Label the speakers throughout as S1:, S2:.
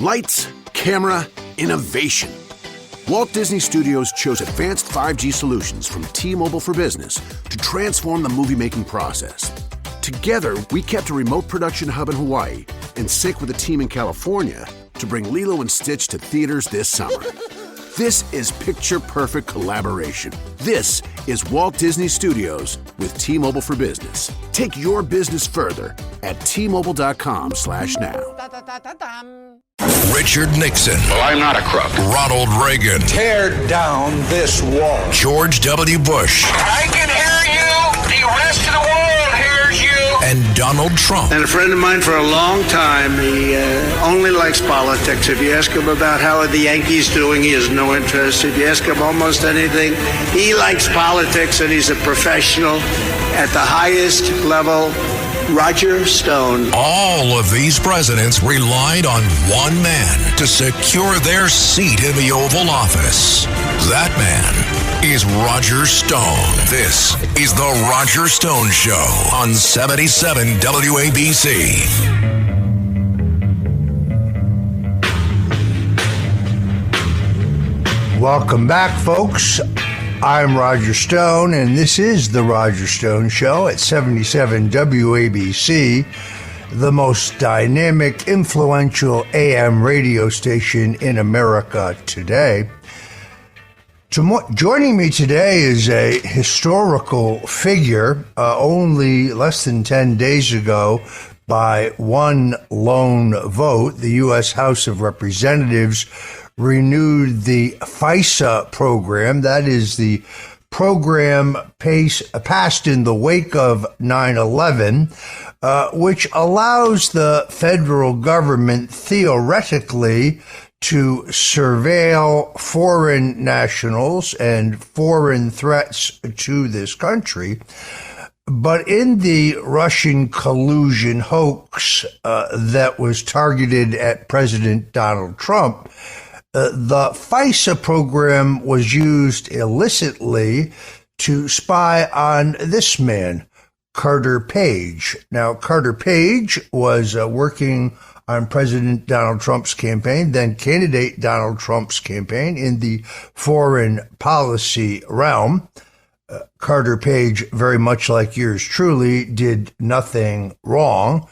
S1: Lights, camera, innovation. Walt Disney Studios chose advanced 5G solutions from T-Mobile for Business to transform the movie-making process. Together, we kept a remote production hub in Hawaii in sync with a team in California to bring Lilo and Stitch to theaters this summer. This is picture-perfect collaboration. This is Walt Disney Studios with T-Mobile for Business. Take your business further at T-Mobile.com/now.
S2: Richard Nixon.
S3: Well, I'm not a crook.
S2: Ronald Reagan.
S4: Tear down this wall.
S2: George W. Bush.
S3: I can hear you. The rest of the world hears you.
S2: And Donald Trump.
S5: And a friend of mine for a long time, he only likes politics. If you ask him about how are the Yankees doing, he has no interest. If you ask him almost anything, he likes politics, and he's a professional at the highest level. Roger Stone.
S2: All of these presidents relied on one man to secure their seat in the Oval Office. That man is Roger Stone. This is The Roger Stone Show on 77 WABC.
S6: Welcome back, folks. I'm Roger Stone, and this is The Roger Stone Show at 77 WABC, the most dynamic, influential AM radio station in America today. Joining me today is a historical figure. Only less than 10 days ago, by one lone vote, the U.S. House of Representatives renewed the FISA program. That is the program passed in the wake of 9/11, which allows the federal government theoretically to surveil foreign nationals and foreign threats to this country. But in the Russian collusion hoax that was targeted at President Donald Trump, the FISA program was used illicitly to spy on this man, Carter Page. Now, Carter Page was working on President Donald Trump's campaign, then candidate Donald Trump's campaign in the foreign policy realm. Carter Page, very much like yours truly, did nothing wrong.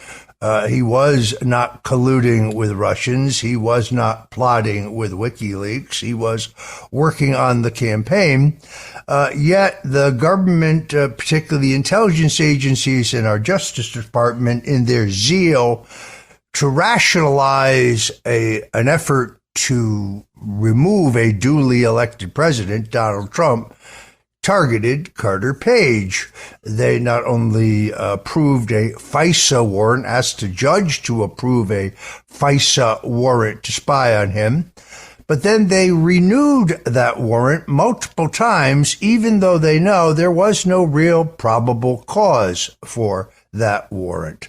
S6: He was not colluding with Russians. He was not plotting with WikiLeaks. He was working on the campaign. Yet the government, particularly the intelligence agencies and our Justice Department, in their zeal to rationalize an effort to remove a duly elected president, Donald Trump, targeted Carter Page. They not only approved a FISA warrant, asked a judge to approve a FISA warrant to spy on him, but then they renewed that warrant multiple times, even though they know there was no real probable cause for that warrant.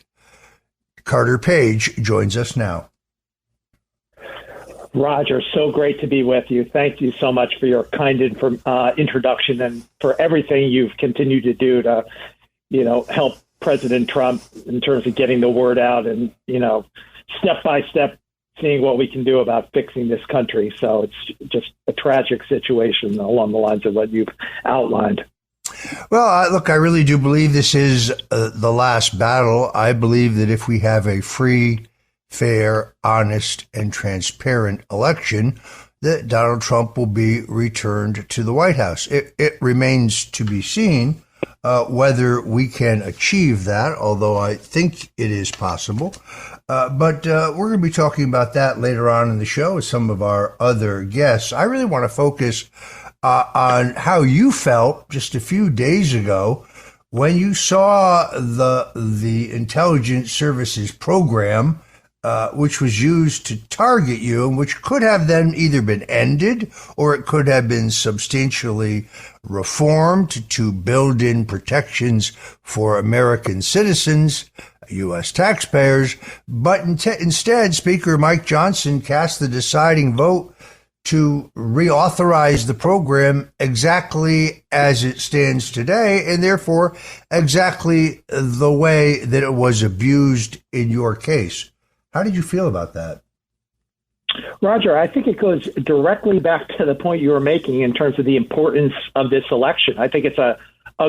S6: Carter Page joins us now.
S7: Roger, so great to be with you. Thank you so much for your kind introduction and for everything you've continued to do to, help President Trump in terms of getting the word out and, step by step, seeing what we can do about fixing this country. So it's just a tragic situation along the lines of what you've outlined.
S6: Well, look, I really do believe this is the last battle. I believe that if we have a free, fair, honest, and transparent election, that Donald Trump will be returned to the White House. It remains to be seen whether we can achieve that, although I think it is possible. But we're going to be talking about that later on in the show with some of our other guests. I really want to focus on how you felt just a few days ago when you saw the intelligence services program, which was used to target you and which could have then either been ended or it could have been substantially reformed to build in protections for American citizens, U.S. taxpayers. But instead, Speaker Mike Johnson cast the deciding vote to reauthorize the program exactly as it stands today, and therefore exactly the way that it was abused in your case. How did you feel about that?
S7: Roger, I think it goes directly back to the point you were making in terms of the importance of this election. I think it's a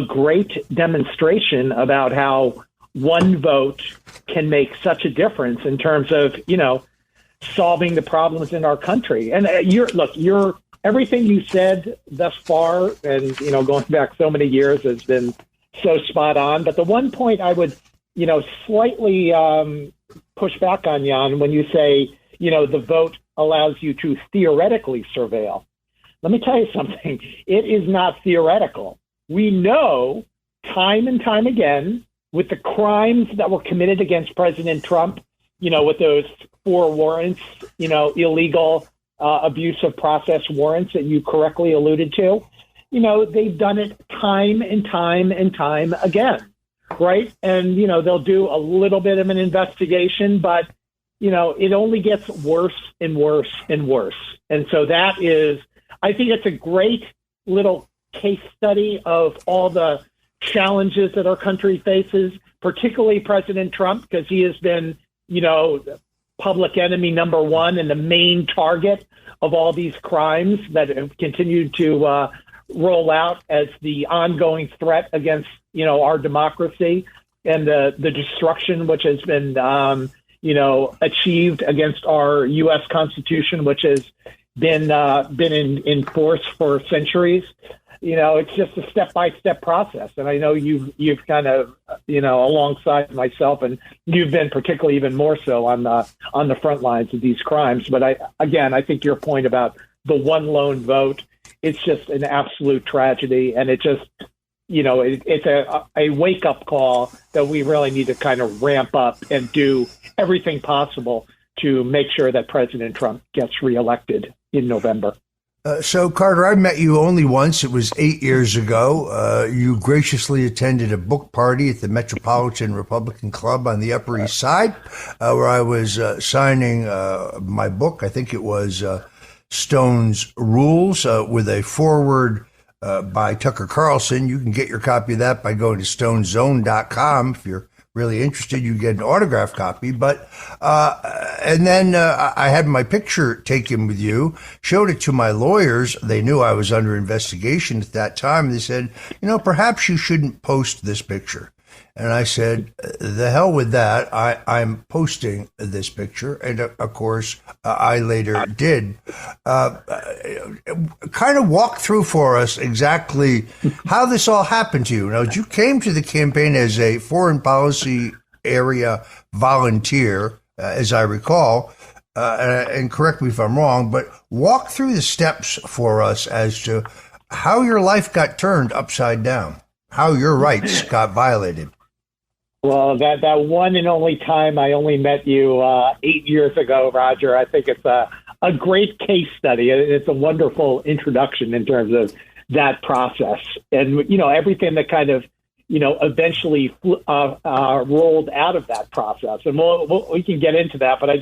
S7: great demonstration about how one vote can make such a difference in terms of, solving the problems in our country. And everything you said thus far, and, going back so many years, has been so spot on. But the one point I would, slightly push back on, Jan, when you say, the vote allows you to theoretically surveil. Let me tell you something. It is not theoretical. We know time and time again with the crimes that were committed against President Trump, with those 4 warrants, illegal abuse of process warrants that you correctly alluded to, they've done it time and time and time again, right? And, they'll do a little bit of an investigation, but, it only gets worse and worse and worse. And so I think it's a great little case study of all the challenges that our country faces, particularly President Trump, because he has been, public enemy number one and the main target of all these crimes that have continued to roll out as the ongoing threat against, our democracy and the destruction which has been, achieved against our U.S. Constitution, which has been in force for centuries. It's just a step-by-step process. And I know you've kind of, alongside myself, and you've been particularly even more so on the front lines of these crimes. But I think your point about the one lone vote, it's just an absolute tragedy. And it just, it's a wake-up call that we really need to kind of ramp up and do everything possible to make sure that President Trump gets reelected in November.
S6: So, Carter, I met you only once. It was 8 years ago. You graciously attended a book party at the Metropolitan Republican Club on the Upper East Side, where I was signing my book. I think it was Stone's Rules, with a foreword by Tucker Carlson. You can get your copy of that by going to stonezone.com. If you're really interested, you get an autographed copy. But and then I had my picture taken with you, showed it to my lawyers. They knew I was under investigation at that time. They said, perhaps you shouldn't post this picture. And I said, the hell with that. I'm posting this picture. And of course, I later did. Kind of walk through for us exactly how this all happened to you. Now, you came to the campaign as a foreign policy area volunteer, as I recall, and correct me if I'm wrong, but walk through the steps for us as to how your life got turned upside down, how your rights got violated.
S7: Well, that one and only time I only met you 8 years ago, Roger, I think it's a great case study. It's a wonderful introduction in terms of that process. And, everything that kind of, eventually rolled out of that process. And we can get into that, but I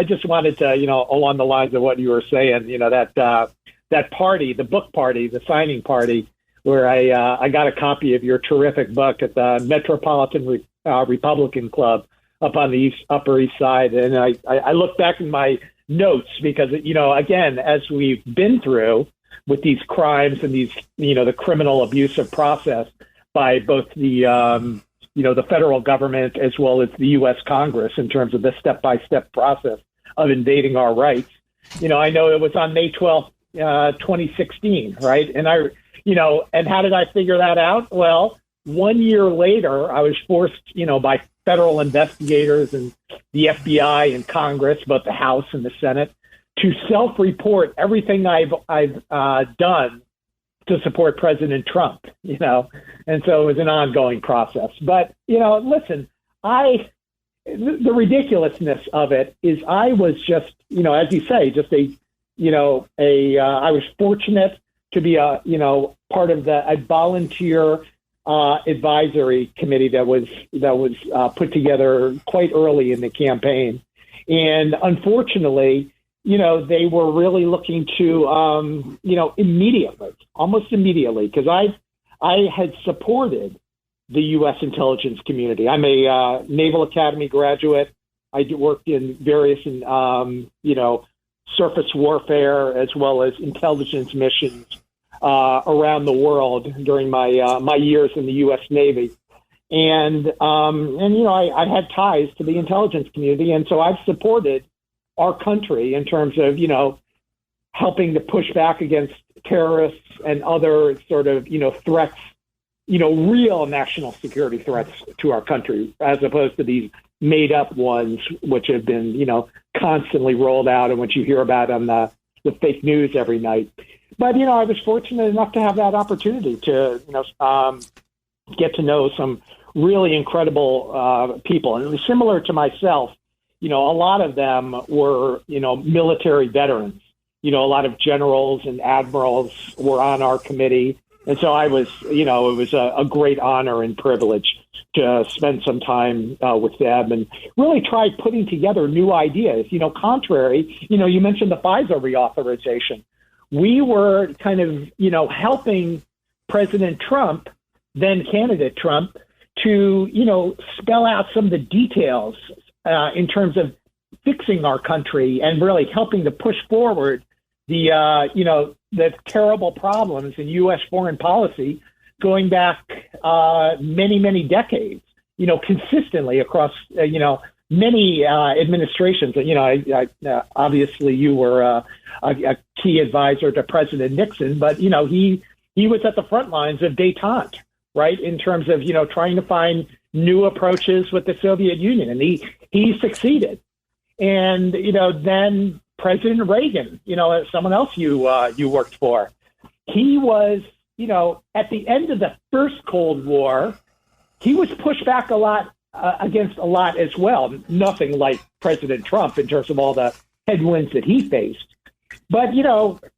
S7: just wanted to, along the lines of what you were saying, that party, the book party, the signing party, where I got a copy of your terrific book at the Metropolitan Republican Club up on the Upper East Side. And I look back in my notes because, again, as we've been through with these crimes and these, the criminal abusive process by both the, the federal government as well as the U.S. Congress in terms of the step-by-step process of invading our rights. I know it was on May 12th, 2016, right? And and how did I figure that out? Well, 1 year later, I was forced, by federal investigators and the FBI and Congress, both the House and the Senate, to self-report everything I've done to support President Trump, and so it was an ongoing process. But, listen, the ridiculousness of it is I was just, as you say, just I was fortunate to be part of a volunteer advisory committee that was put together quite early in the campaign. And unfortunately, they were really looking to, almost immediately, because I had supported the U.S. intelligence community. I'm a Naval Academy graduate. I worked in various, surface warfare as well as intelligence missions around the world during my my years in the U.S. Navy. And I had ties to the intelligence community, and so I've supported our country in terms of, helping to push back against terrorists and other sort of, threats, real national security threats to our country, as opposed to these made up ones, which have been, constantly rolled out and which you hear about on the fake news every night. But, I was fortunate enough to have that opportunity to, get to know some really incredible people. And it was similar to myself. A lot of them were, military veterans. A lot of generals and admirals were on our committee. And so I was, it was a great honor and privilege to spend some time with them and really try putting together new ideas. Contrary, you mentioned the FISA reauthorization. We were kind of, helping President Trump, then candidate Trump, to, spell out some of the details in terms of fixing our country and really helping to push forward the terrible problems in U.S. foreign policy going back many, many decades, consistently across, many administrations. Obviously you were a key advisor to President Nixon, but, he was at the front lines of détente, right, in terms of, trying to find new approaches with the Soviet Union. And he succeeded. And, then President Reagan, someone else you worked for, he was, at the end of the first Cold War, he was pushed back a lot against a lot as well. Nothing like President Trump in terms of all the headwinds that he faced. But,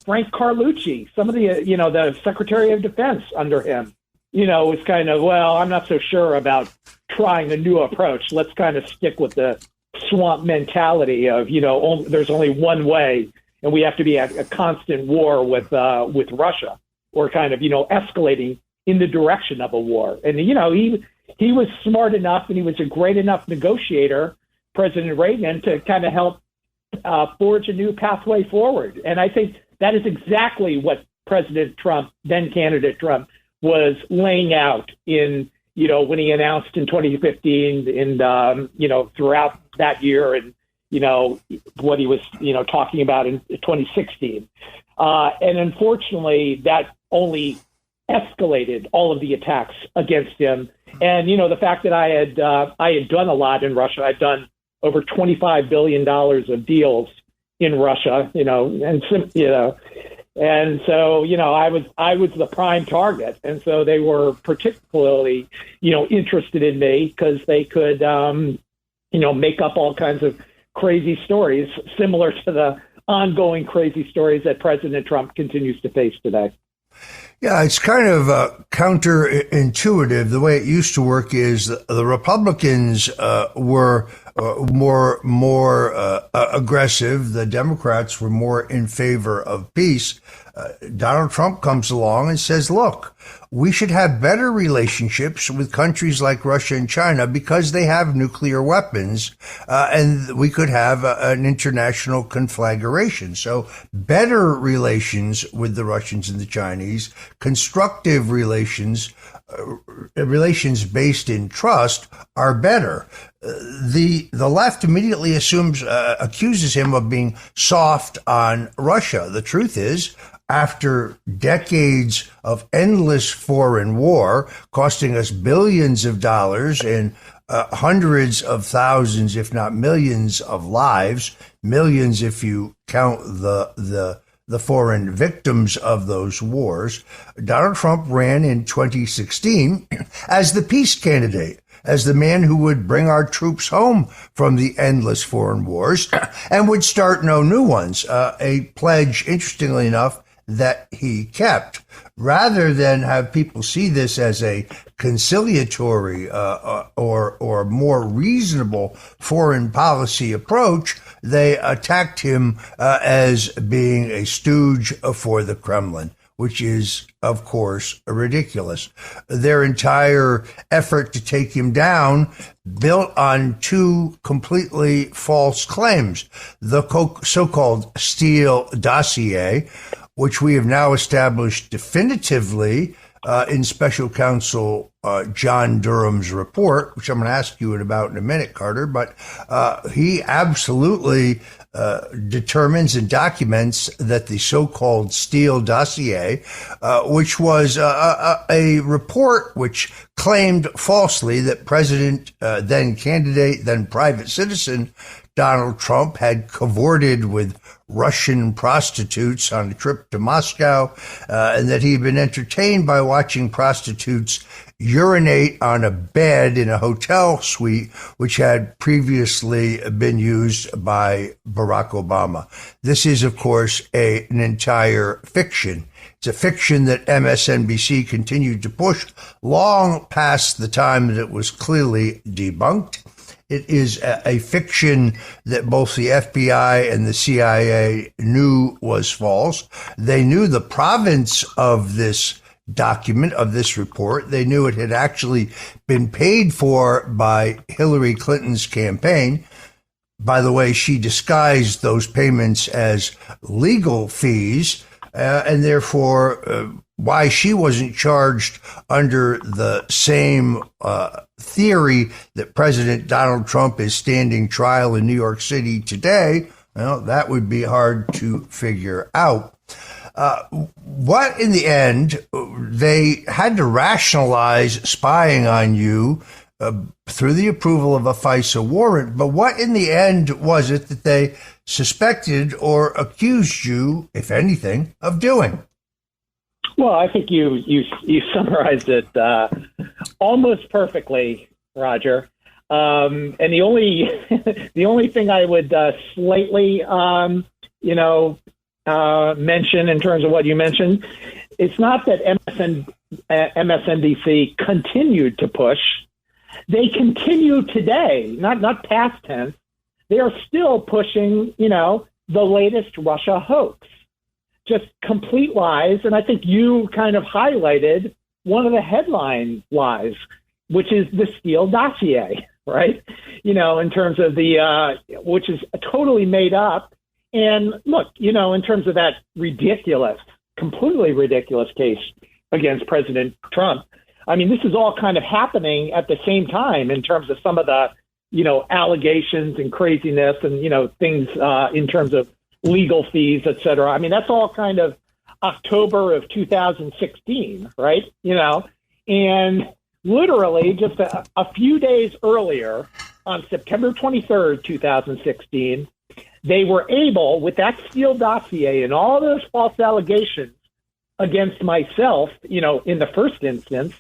S7: Frank Carlucci, some of the, the Secretary of Defense under him, was kind of, well, I'm not so sure about trying a new approach. Let's kind of stick with the swamp mentality of, there's only one way and we have to be at a constant war with Russia, or kind of, escalating in the direction of a war. And, he was smart enough and he was a great enough negotiator, President Reagan, to kind of help forge a new pathway forward. And I think that is exactly what President Trump, then candidate Trump, was laying out in, when he announced in 2015 and, throughout that year and, what he was, talking about in 2016. And unfortunately, that only escalated all of the attacks against him. And, the fact that I had done a lot in Russia, I'd done over $25 billion of deals in Russia, and so, I was the prime target. And so they were particularly, interested in me because they could, make up all kinds of crazy stories similar to the ongoing crazy stories that President Trump continues to face today.
S6: Yeah, it's kind of counterintuitive. The way it used to work is the Republicans were more aggressive. The Democrats were more in favor of peace. Donald Trump comes along and says, look, we should have better relationships with countries like Russia and China because they have nuclear weapons, and we could have an international conflagration. So better relations with the Russians and the Chinese, constructive relations based in trust are better. The left immediately accuses him of being soft on Russia. The truth is, after decades of endless foreign war, costing us billions of dollars and hundreds of thousands, if not millions of lives, millions if you count the foreign victims of those wars, Donald Trump ran in 2016 as the peace candidate, as the man who would bring our troops home from the endless foreign wars and would start no new ones, a pledge, interestingly enough, that he kept. Rather than have people see this as a conciliatory or more reasonable foreign policy approach, they attacked him as being a stooge for the Kremlin. which is, of course, ridiculous. Their entire effort to take him down built on two completely false claims. The so-called Steele dossier, which we have now established definitively in Special Counsel John Durham's report, which I'm going to ask you about in a minute, Carter, but he absolutely determines and documents that the so-called Steele dossier, which was a report which claimed falsely that President, then candidate, then private citizen Donald Trump had cavorted with Russian prostitutes on a trip to Moscow, and that he had been entertained by watching prostitutes urinate on a bed in a hotel suite, which had previously been used by Barack Obama. This is, of course, an entire fiction. It's a fiction that MSNBC continued to push long past the time that it was clearly debunked. It is a fiction that both the FBI and the CIA knew was false. They knew the provenance of this document, of this report. They knew it had actually been paid for by Hillary Clinton's campaign. By the way, she disguised those payments as legal fees, and therefore why she wasn't charged under the same theory that President Donald Trump is standing trial in New York City today, well, that would be hard to figure out. What in the end, they had to rationalize spying on you through the approval of a FISA warrant, but what in the end was it that they suspected or accused you, if anything, of doing?
S7: Well, I think you summarized it almost perfectly, Roger. And the only thing I would slightly mention in terms of what you mentioned, it's not that MSNBC continued to push. They continue today, not past tense. They are still pushing, the latest Russia hoax. Just complete lies. And I think you kind of highlighted one of the headline lies, which is the Steele dossier, right? In terms of which is totally made up. And look, in terms of that completely ridiculous case against President Trump, I mean, this is all kind of happening at the same time in terms of some of the, allegations and craziness and, things in terms of legal fees, et cetera. I mean, that's all kind of October of 2016, right? And literally just a few days earlier, on September 23rd, 2016, they were able, with that Steele dossier and all those false allegations against myself, in the first instance,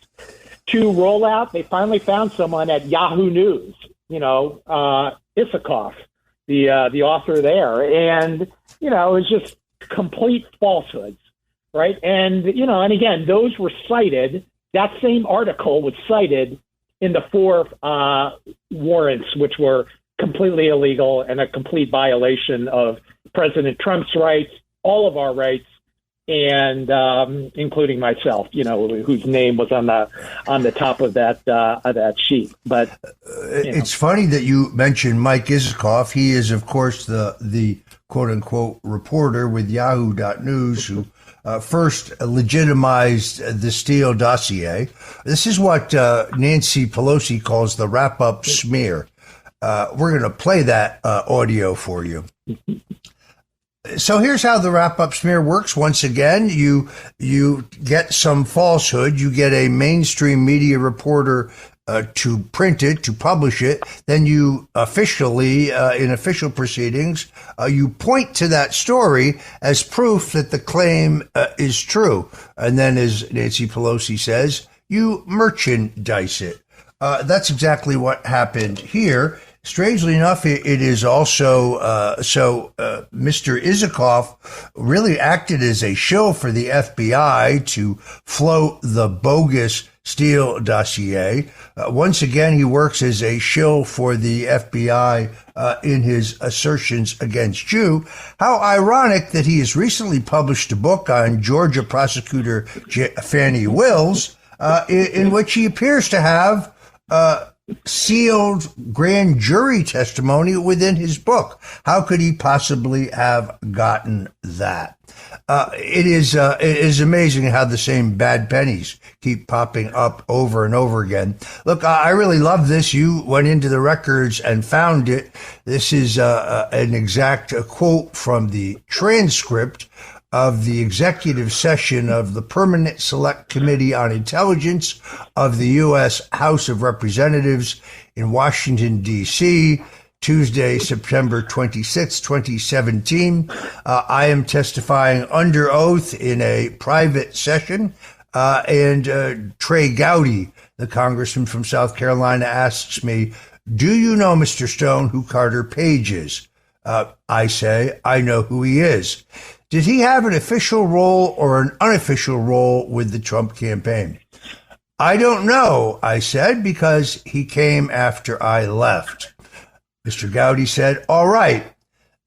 S7: to roll out. They finally found someone at Yahoo News, Isikoff, the author there. And, it was just complete falsehoods, right? And, and again, those were cited. That same article was cited in the 4 warrants, which were completely illegal and a complete violation of President Trump's rights, all of our rights, and including myself, whose name was on the top of that sheet. But
S6: it's funny that you mentioned Mike Isikoff. He is, of course, the quote unquote reporter with Yahoo.News who first legitimized the Steele dossier. This is what Nancy Pelosi calls the wrap-up smear. We're going to play that audio for you. So here's how the wrap-up smear works. Once again, you get some falsehood. You get a mainstream media reporter to print it, to publish it. Then you officially, in official proceedings, you point to that story as proof that the claim is true. And then, as Nancy Pelosi says, you merchandise it. That's exactly what happened here. Strangely enough, it is also Mr. Isikoff really acted as a shill for the FBI to float the bogus Steele dossier. Once again, he works as a shill for the FBI in his assertions against you. How ironic that he has recently published a book on Georgia prosecutor Fani Willis, in which he appears to have sealed grand jury testimony within his book. How could he possibly have gotten that? It is amazing how the same bad pennies keep popping up over and over again. Look, I really love this. You went into the records and found it. This is an exact quote from the transcript of the executive session of the Permanent Select Committee on Intelligence of the U.S. House of Representatives in Washington, D.C., Tuesday, September 26, 2017. I am testifying under oath in a private session, and Trey Gowdy, the congressman from South Carolina, asks me, "Do you know, Mr. Stone, who Carter Page is?" I say, "I know who he is." Did he have an official role or an unofficial role with the Trump campaign? I don't know, I said, because he came after I left. Mr. Gowdy said, "All right,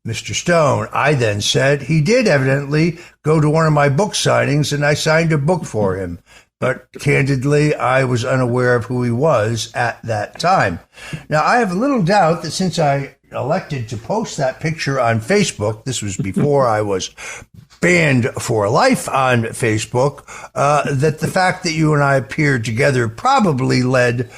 S6: Mr. Stone." I then said he did evidently go to one of my book signings and I signed a book for him. But candidly, I was unaware of who he was at that time. Now, I have little doubt that since I elected to post that picture on Facebook, this was before I was banned for life on Facebook, that the fact that you and I appeared together probably led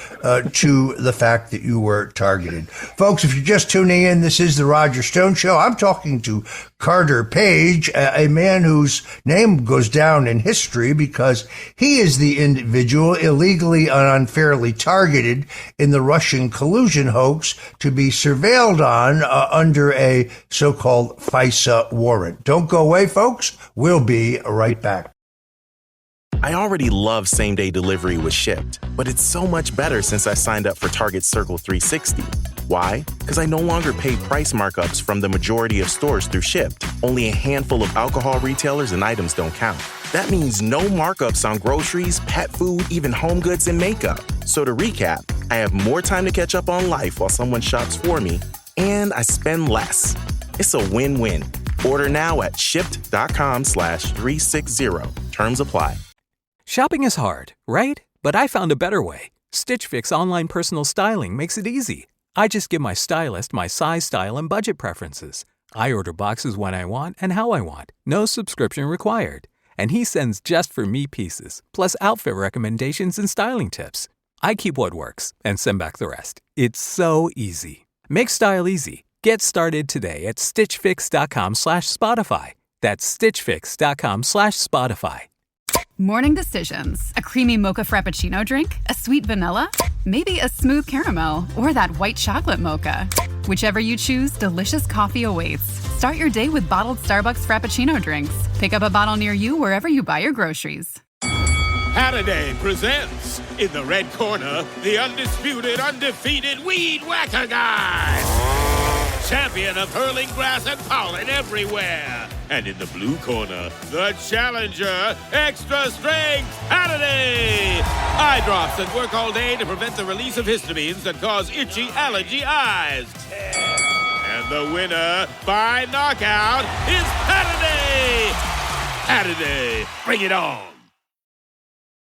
S6: to the fact that you were targeted. Folks, if you're just tuning in, this is the Roger Stone Show. I'm talking to Carter Page, a man whose name goes down in history because he is the individual illegally and unfairly targeted in the Russian collusion hoax to be surveilled on under a so-called FISA warrant. Don't go away, folks. We'll be right back.
S8: I already love same-day delivery with Shipt, but it's so much better since I signed up for Target's Circle 360. Why? Because I no longer pay price markups from the majority of stores through Shipt. Only a handful of alcohol retailers and items don't count. That means no markups on groceries, pet food, even home goods and makeup. So to recap, I have more time to catch up on life while someone shops for me, and I spend less. It's a win-win. Order now at shipt.com/360. Terms apply.
S9: Shopping is hard, right? But I found a better way. Stitch Fix online personal styling makes it easy. I just give my stylist my size, style, and budget preferences. I order boxes when I want and how I want. No subscription required. And he sends just for me pieces, plus outfit recommendations and styling tips. I keep what works and send back the rest. It's so easy. Make style easy. Get started today at stitchfix.com/Spotify. That's stitchfix.com/Spotify.
S10: Morning decisions. A creamy mocha frappuccino drink? A sweet vanilla? Maybe a smooth caramel? Or that white chocolate mocha? Whichever you choose, delicious coffee awaits. Start your day with bottled Starbucks Frappuccino drinks. Pick up a bottle near you wherever you buy your groceries.
S11: Halliday presents, in the red corner, the undisputed, undefeated Weed Whacker Guy. Champion of hurling grass and pollen everywhere. And in the blue corner, the challenger, extra strength, Halliday. Eye drops that work all day to prevent the release of histamines that cause itchy allergy eyes. And the winner by knockout is Halliday. Halliday, bring it on.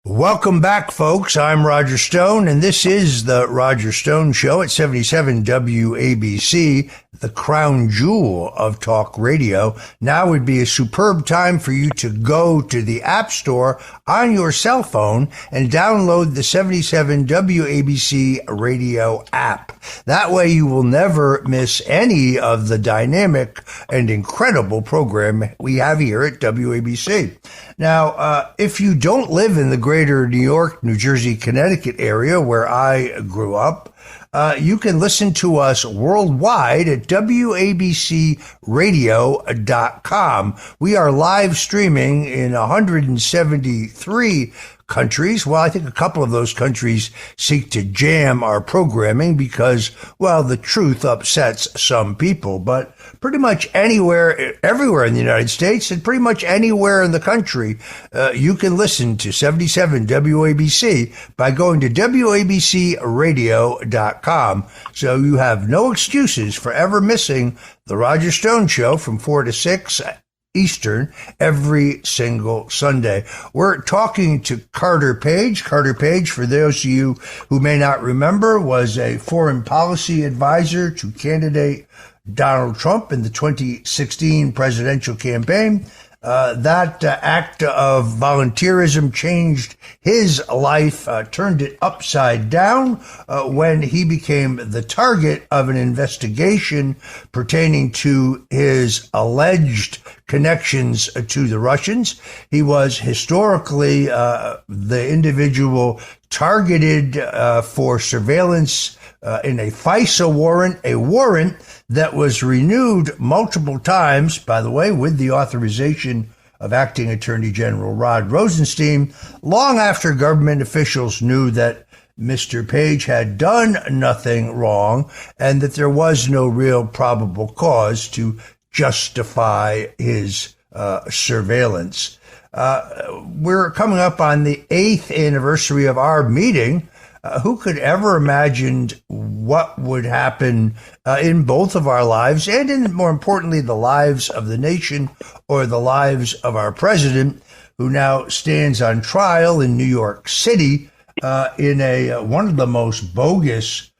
S6: Welcome back, folks. I'm Roger Stone, and this is the Roger Stone Show at 77 WABC, the crown jewel of talk radio. Now would be a superb time for you to go to the App Store on your cell phone and download the 77 WABC radio app. That way you will never miss any of the dynamic and incredible program we have here at WABC. Now, if you don't live in the greater New York, New Jersey, Connecticut area where I grew up, you can listen to us worldwide at WABCradio.com. We are live streaming in 173 countries. Well, I think a couple of those countries seek to jam our programming because, well, the truth upsets some people. But pretty much anywhere, everywhere in the United States and pretty much anywhere in the country, you can listen to 77 WABC by going to WABCradio.com. So you have no excuses for ever missing The Roger Stone Show from 4 to 6 Eastern every single Sunday. We're talking to Carter Page. Carter Page, for those of you who may not remember, was a foreign policy advisor to candidate Donald Trump in the 2016 presidential campaign. That act of volunteerism changed his life, turned it upside down when he became the target of an investigation pertaining to his alleged connections to the Russians. He was historically the individual targeted for surveillance in a FISA warrant, a warrant that was renewed multiple times, by the way, with the authorization of Acting Attorney General Rod Rosenstein, long after government officials knew that Mr. Page had done nothing wrong and that there was no real probable cause to justify his surveillance. We're coming up on the 8th anniversary of our meeting. Who could ever imagine what would happen in both of our lives and, in, more importantly, the lives of the nation or the lives of our president, who now stands on trial in New York City in one of the most bogus,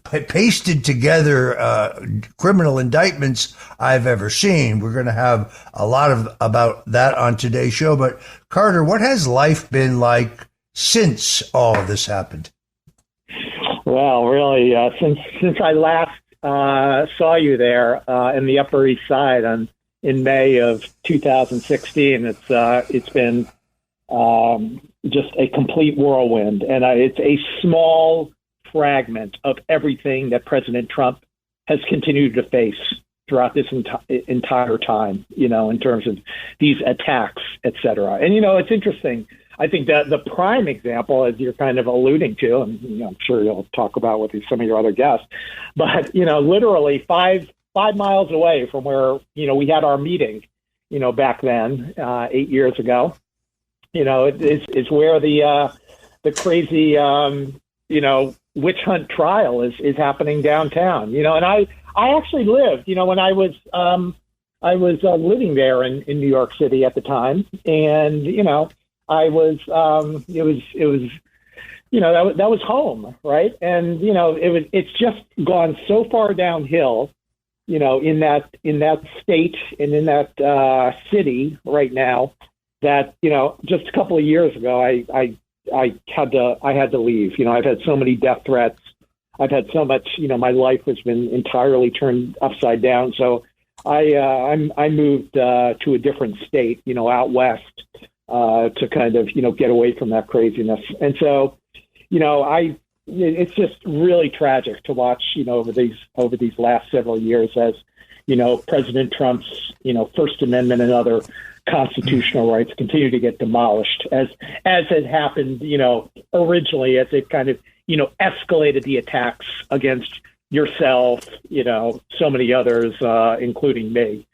S6: pasted together criminal indictments I've ever seen. We're going to have a lot about that on today's show. But Carter, what has life been like since all of this happened?
S7: Well, really, since I last saw you there in the Upper East Side in May of 2016, it's been just a complete whirlwind, and it's a small fragment of everything that President Trump has continued to face throughout this entire time, in terms of these attacks, et cetera. And, it's interesting. I think that the prime example, as you're kind of alluding to, and I'm sure you'll talk about with some of your other guests, but, literally five miles away from where, we had our meeting, back then, 8 years ago, is where the crazy, witch hunt trial is happening downtown, and I actually lived, when I was living there in New York City at the time. And, I was, it was, that was home. Right. And, it's just gone so far downhill, in that state and in that city right now that, just a couple of years ago, I had to leave. I've had so many death threats. I've had so much, my life has been entirely turned upside down. So I moved to a different state, out west, to kind of, get away from that craziness. And so, it's just really tragic to watch, over these last several years as, President Trump's, First Amendment and other constitutional rights continue to get demolished, as had happened, originally, as they've kind of, escalated the attacks against yourself, so many others, including me,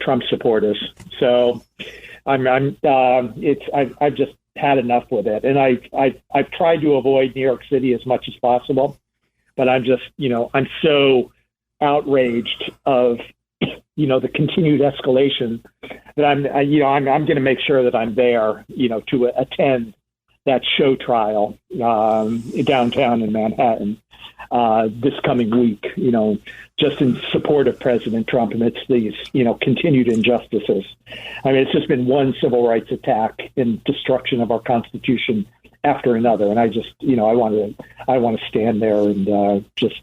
S7: Trump supporters. So I've just had enough with it, and I've tried to avoid New York City as much as possible, but I'm just, I'm so outraged of, the continued escalation that I'm going to make sure that I'm there, to attend that show trial downtown in Manhattan this coming week, just in support of President Trump amidst these, continued injustices. I mean, it's just been one civil rights attack and destruction of our Constitution after another. And I just, I want to stand there and just,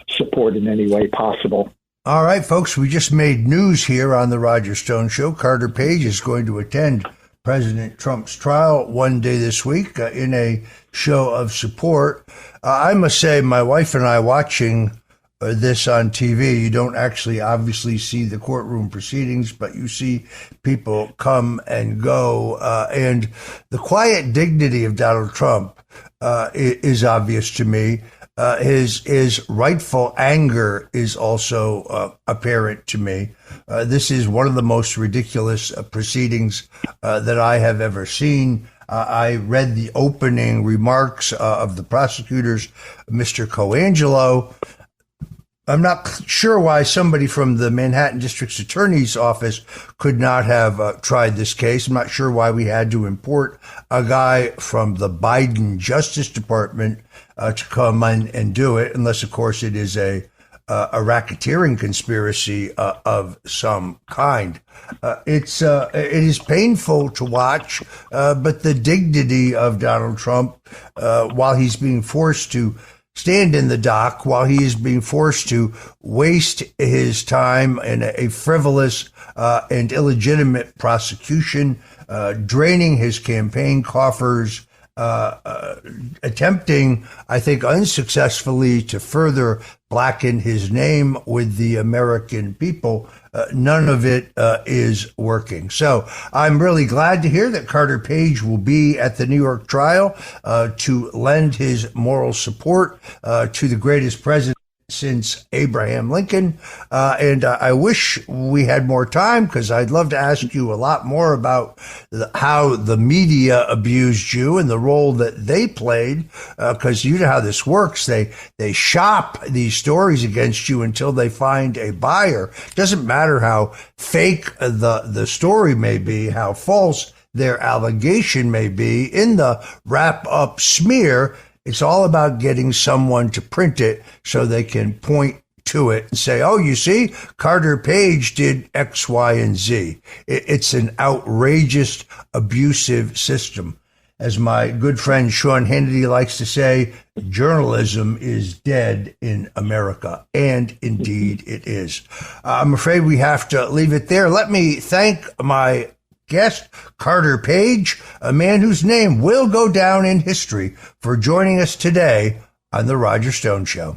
S7: support in any way possible.
S6: All right, folks, we just made news here on the Roger Stone Show. Carter Page is going to attend President Trump's trial one day this week in a show of support. I must say, my wife and I watching this on TV. You don't actually obviously see the courtroom proceedings, but you see people come and go. And the quiet dignity of Donald Trump is obvious to me. His rightful anger is also apparent to me. This is one of the most ridiculous proceedings that I have ever seen. I read the opening remarks of the prosecutors, Mr. Coangelo. I'm not sure why somebody from the Manhattan District Attorney's Office could not have tried this case. I'm not sure why we had to import a guy from the Biden Justice Department to come in and do it, unless, of course, it is a racketeering conspiracy of some kind. It is painful to watch, but the dignity of Donald Trump, while he's being forced to stand in the dock, while he is being forced to waste his time in a frivolous and illegitimate prosecution, draining his campaign coffers, attempting, I think, unsuccessfully to further blacken his name with the American people. None of it is working. So I'm really glad to hear that Carter Page will be at the New York trial to lend his moral support to the greatest president since Abraham Lincoln. And I wish we had more time, because I'd love to ask you a lot more about how the media abused you and the role that they played, because you know how this works. They shop these stories against you until they find a buyer. Doesn't matter how fake the story may be, how false their allegation may be. In the wrap-up smear, it's all about getting someone to print it so they can point to it and say, oh, you see, Carter Page did X, Y, and Z. It's an outrageous, abusive system. As my good friend Sean Hannity likes to say, journalism is dead in America. And indeed it is. I'm afraid we have to leave it there. Let me thank my guest, Carter Page, a man whose name will go down in history, for joining us today on The Roger Stone Show.